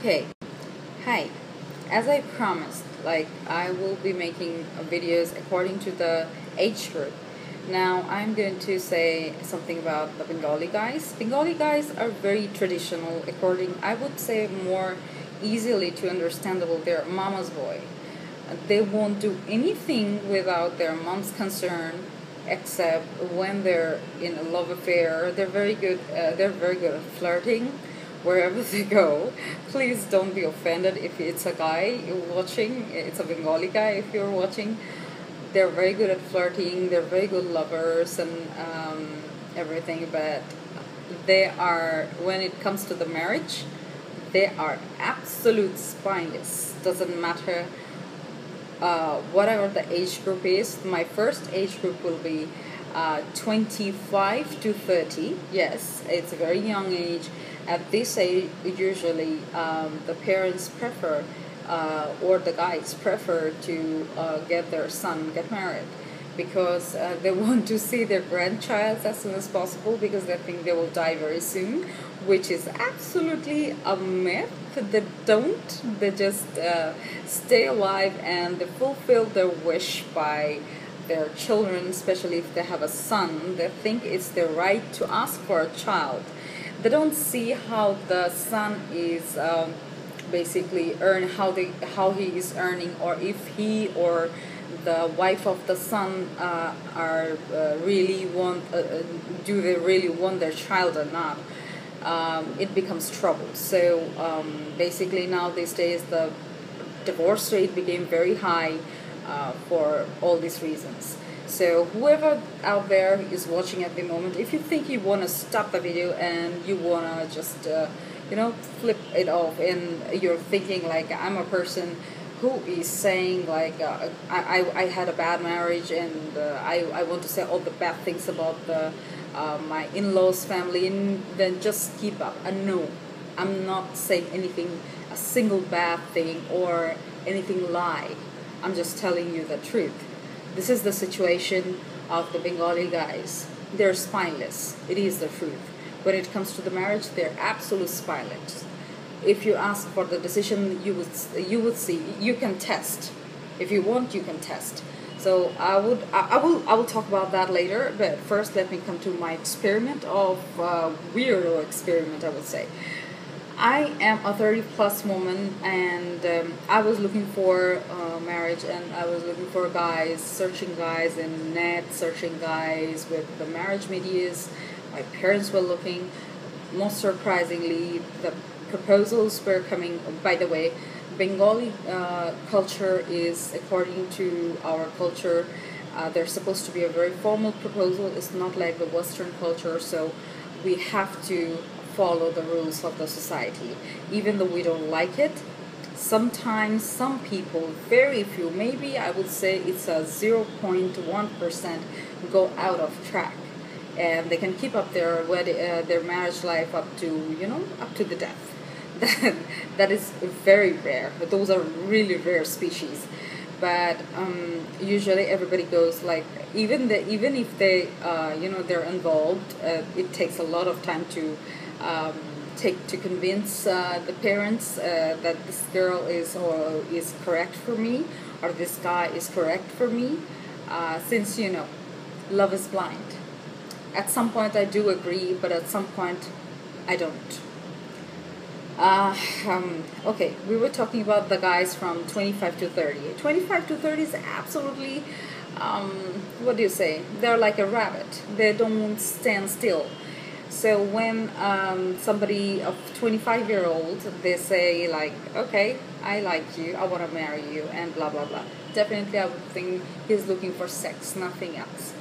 Okay, hi. As I promised, I will be making videos according to the age group. Now I'm going to say something about the Bengali guys. Bengali guys are very traditional, I would say more easily to understandable. They're mama's boy. They won't do anything without their mom's concern, except when they're in a love affair. They're very good. They're very good at flirting wherever they go. Please don't be offended if it's a guy watching. It's a Bengali guy if you're watching. They're very good at flirting. They're very good lovers and everything. But they are, when it comes to the marriage, they are absolute spineless. Doesn't matter whatever the age group is. My first age group will be 25 to 30. Yes, it's a very young age. At this age, usually the parents prefer, or the guys prefer to get married, because they want to see their grandchild as soon as possible, because they think they will die very soon, which is absolutely a myth. They don't. They just stay alive and they fulfill their wish by their children, especially if they have a son. They think it's their right to ask for a child. They don't see how the son is basically how he is earning, or if he or the wife of the son are really want do they really want their child or not. It becomes trouble. So basically now these days the divorce rate became very high for all these reasons. So whoever out there is watching at the moment, if you think you want to stop the video and you want to just flip it off, and you're thinking like, I'm a person who is saying like I had a bad marriage, and I want to say all the bad things about my in-laws family, and then just keep up. And no, I'm not saying anything, a single bad thing or anything lie. I'm just telling you the truth. This is the situation of the Bengali guys. They're spineless. It is the truth. When it comes to the marriage, they're absolute spineless. If you ask for the decision, you would see. You can test. If you want, you can test. So I will talk about that later. But first, let me come to my experiment of weirdo experiment, I would say. I am a 30 plus woman, and I was looking for marriage, and I was looking for guys, searching guys in net, searching guys with the marriage medias. My parents were looking. Most surprisingly, the proposals were coming. By the way, Bengali culture is, according to our culture, there's supposed to be a very formal proposal. It's not like the Western culture, so we have to follow the rules of the society, even though we don't like it. Sometimes some people, very few, maybe I would say it's a 0.1%, go out of track, and they can keep up their marriage life up to the death. That is very rare. Those are really rare species. But usually everybody goes like, even if they they're involved, it takes a lot of time to convince the parents that this girl is correct for me, or this guy is correct for me, since love is blind. At some point I do agree, but at some point I don't. Okay, we were talking about the guys from 25 to 30. 25 to 30 is absolutely, what do you say? They're like a rabbit. They don't stand still. So when somebody of 25-year-old, they say like, okay, I like you, I want to marry you, and blah blah blah. Definitely, I would think he's looking for sex, nothing else.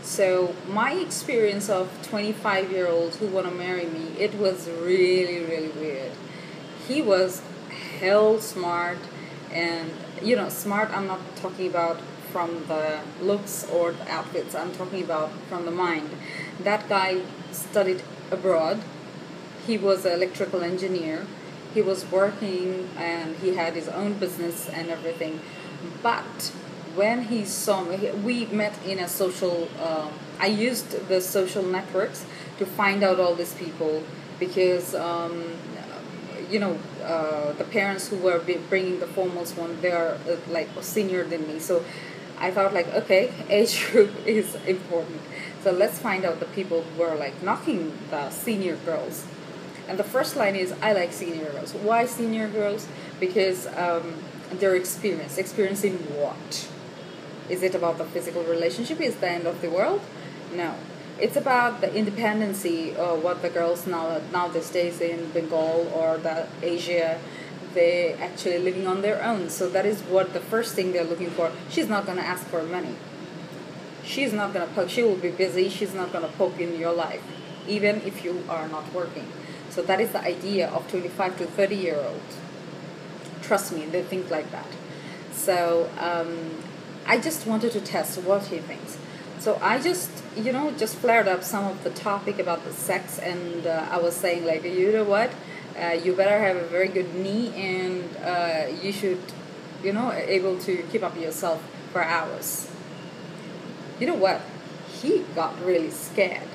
So my experience of 25-year-olds who want to marry me, it was really, really weird. He was hell smart, and smart, I'm not talking about from the looks or the outfits, I'm talking about from the mind. That guy studied abroad. He was an electrical engineer. He was working, and he had his own business and everything. But when he saw me, we met in a social, I used the social networks to find out all these people, because the parents who were bringing the formals one, they are like senior than me. So I thought like, okay, age group is important. So let's find out the people who were like knocking the senior girls. And the first line is, I like senior girls. Why senior girls? Because their experience. Experience in what? Is it about the physical relationship? Is the end of the world? No. It's about the independency of what the girls now these days in Bengal or the Asia, they actually living on their own. So that is what the first thing they're looking for. She's not going to ask for money. She's not going to poke. She will be busy. She's not going to poke in your life, even if you are not working. So that is the idea of 25 to 30-year-olds. Trust me, they think like that. So I just wanted to test what he thinks. So I just flared up some of the topic about the sex, and I was saying like, you know what, you better have a very good knee, and you should, able to keep up yourself for hours. You know what? He got really scared.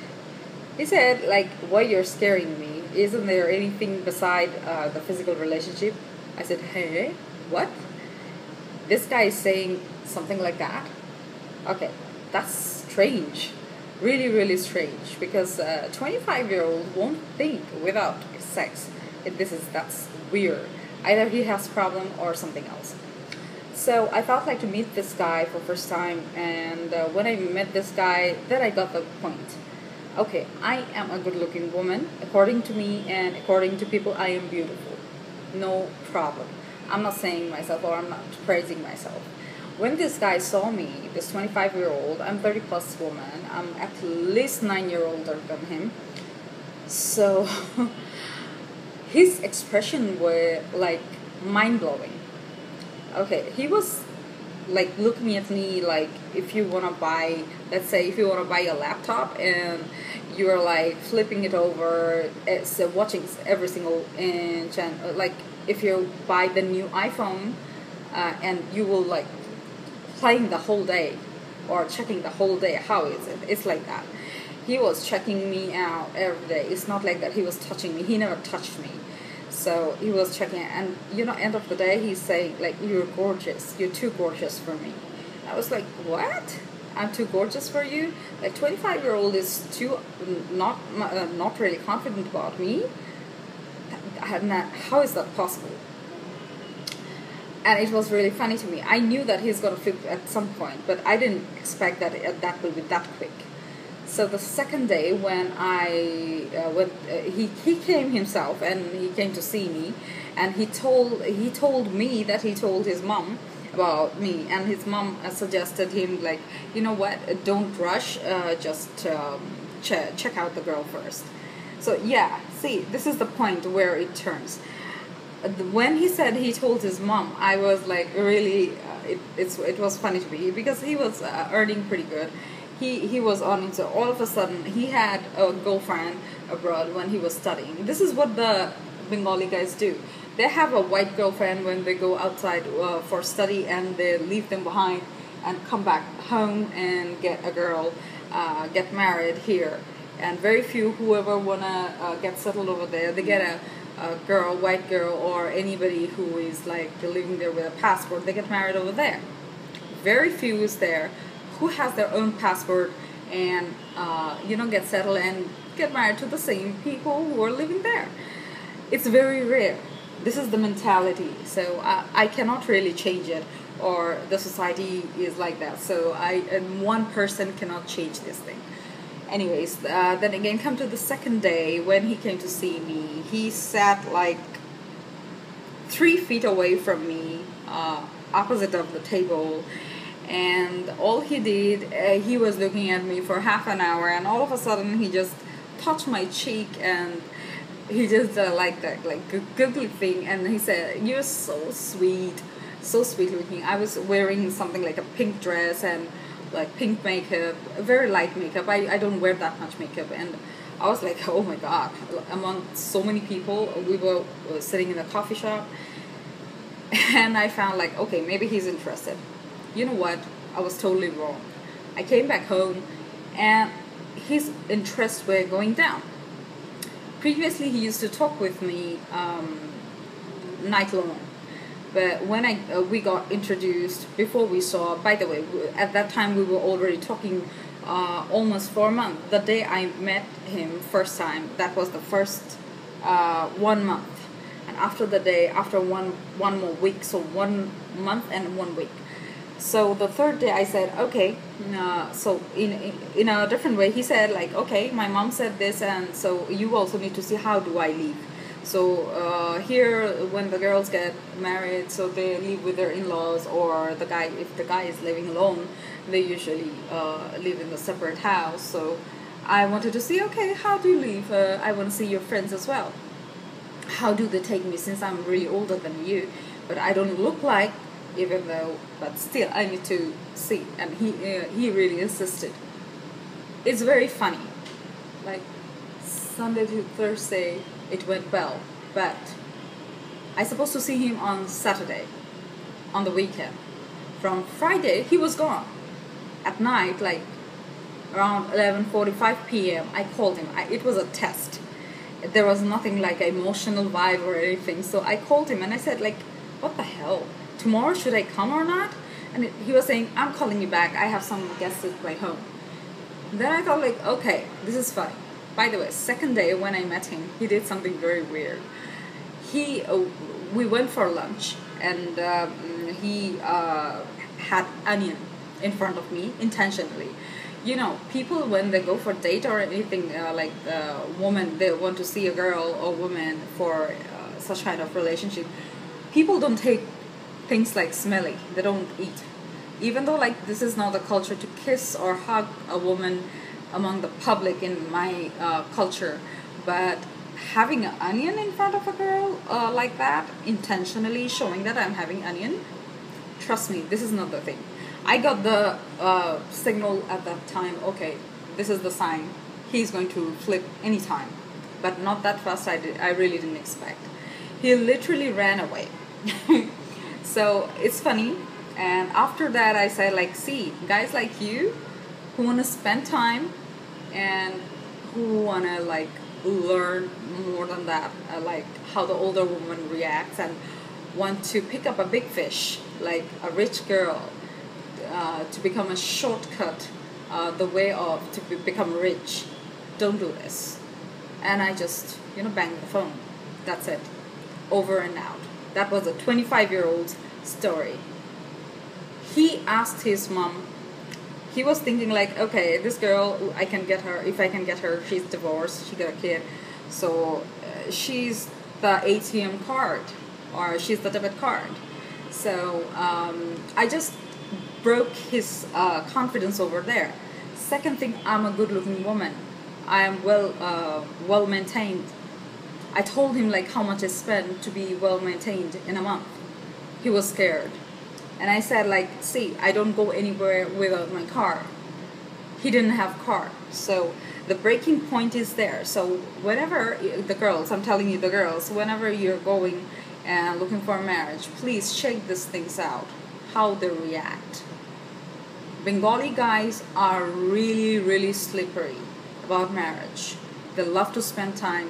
He said like, why you're scaring me? Isn't there anything beside the physical relationship? I said, hey, what? This guy is saying something like that? Okay, that's strange. Really, really strange. Because a 25-year-old won't think without sex. That's weird. Either he has problem or something else. So I felt like to meet this guy for first time, and when I met this guy, then I got the point. Okay, I am a good-looking woman. According to me and according to people, I am beautiful. No problem. I'm not saying myself, or I'm not praising myself. When this guy saw me, this 25-year-old, I'm 30-plus woman. I'm at least 9 years older than him. So his expression were like mind-blowing. Okay, he was like looking at me like, if you want to buy, let's say if you want to buy a laptop and you're like flipping it over, so watching every single inch, and like if you buy the new iPhone and you will like playing the whole day or checking the whole day, how is it? It's like that. He was checking me out every day. It's not like that he was touching me. He never touched me. So he was checking, and end of the day, he's saying like, you're gorgeous. You're too gorgeous for me. I was like, what? I'm too gorgeous for you? Like 25-year-old is too not really confident about me. How is that possible? And it was really funny to me. I knew that he's gonna flip at some point, but I didn't expect that that will be that quick. So the second day when he came himself, and he came to see me, and he told me that he told his mom about me, and his mom suggested him like, you know what, don't rush, just check out the girl first. So yeah, see, this is the point where it turns. When he said he told his mom, I was like really, it was funny to me because he was earning pretty good. He was on, so all of a sudden he had a girlfriend abroad when he was studying. This is what the Bengali guys do. They have a white girlfriend when they go outside for study, and they leave them behind and come back home and get a girl, get married here. And very few whoever wanna get settled over there, they get a girl, white girl, or anybody who is like living there with a passport, they get married over there. Very few is there who has their own passport and get settled and get married to the same people who are living there. It's very rare. This is the mentality. So I cannot really change it, or the society is like that. So and one person cannot change this thing. Anyways, then again, come to the second day when he came to see me. He sat like 3 feet away from me, opposite of the table. And all he did, he was looking at me for half an hour, and all of a sudden he just touched my cheek, and he just like that, like googly thing, and he said, "You're so sweet looking." I was wearing something like a pink dress and like pink makeup, very light makeup. I don't wear that much makeup, and I was like, oh my god! Among so many people, we were sitting in a coffee shop, and I found like, okay, maybe he's interested. You know what? I was totally wrong. I came back home, and his interests were going down. Previously, he used to talk with me night alone. But when we got introduced, before we saw, by the way, at that time we were already talking almost for a month. The day I met him first time, that was the first 1 month. And after one more week, so 1 month and 1 week. So the third day I said, okay, so in a different way, he said like, okay, my mom said this, and so you also need to see how do I leave. So here, when the girls get married, so they live with their in-laws, or the guy, if the guy is living alone, they usually live in a separate house. So I wanted to see, okay, how do you live? I want to see your friends as well. How do they take me, since I'm really older than you, but I don't look like, even though, but still I need to see. And he really insisted. It's very funny. Like Sunday to Thursday, it went well, but I supposed to see him on Saturday, on the weekend. From Friday, he was gone. At night, like around 11:45 p.m., I called him. It was a test. There was nothing like emotional vibe or anything. So I called him and I said, like, what the hell? Tomorrow, should I come or not? And he was saying, I'm calling you back. I have some guests at my home. Then I thought, like, okay, this is fine. By the way, second day when I met him, he did something very weird. We went for lunch, and he had onion in front of me intentionally. You know, people when they go for date or anything, like woman, they want to see a girl or woman for such kind of relationship. People don't take things like smelly. They don't eat. Even though like this is not the culture to kiss or hug a woman among the public in my culture, but having an onion in front of a girl like that, intentionally showing that I'm having onion, trust me, this is not the thing. I got the signal at that time, okay, this is the sign, he's going to flip anytime, but not that fast. I really didn't expect. He literally ran away. So it's funny. And after that I said, like, see, guys like you who want to spend time and who want to like learn more than that, like how the older woman reacts, and want to pick up a big fish like a rich girl, to become a shortcut, the way of to become rich, don't do this. And I just banged the phone. That's it, over and out. That was a 25-year-old story. He asked his mom. He was thinking like, okay, this girl, if I can get her, she's divorced, she got a kid, so she's the ATM card, or she's the debit card. So I just broke his confidence over there. Second thing, I'm a good-looking woman. I am well maintained. I told him like how much I spent to be well maintained in a month. He was scared. And I said, like, see, I don't go anywhere without my car. He didn't have car. So the breaking point is there. So whenever the girls, I'm telling you the girls, whenever you're going and looking for a marriage, please check these things out, how they react. Bengali guys are really, really slippery about marriage. They love to spend time.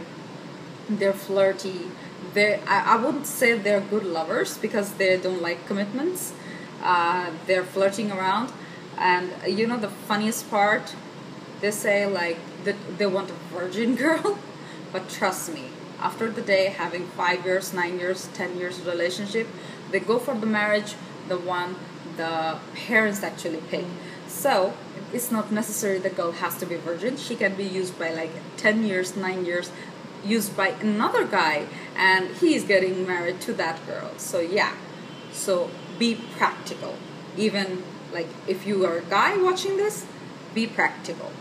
They're flirty. I wouldn't say they're good lovers because they don't like commitments. They're flirting around, and the funniest part, they say like that they want a virgin girl, but trust me, after the day having 5 years, 9 years, 10 years relationship, they go for the marriage, the one the parents actually pick. So it's not necessary the girl has to be virgin. She can be used by like 10 years, 9 years, used by another guy, and he's getting married to that girl. So yeah, so be practical. Even like if you are a guy watching this, be practical.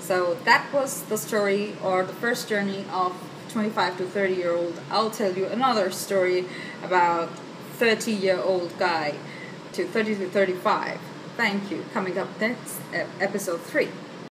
So that was the story, or the first journey of 25 to 30-year-old. I'll tell you another story about 30-year-old guy to 30 to 35. Thank you. Coming up next, episode 3.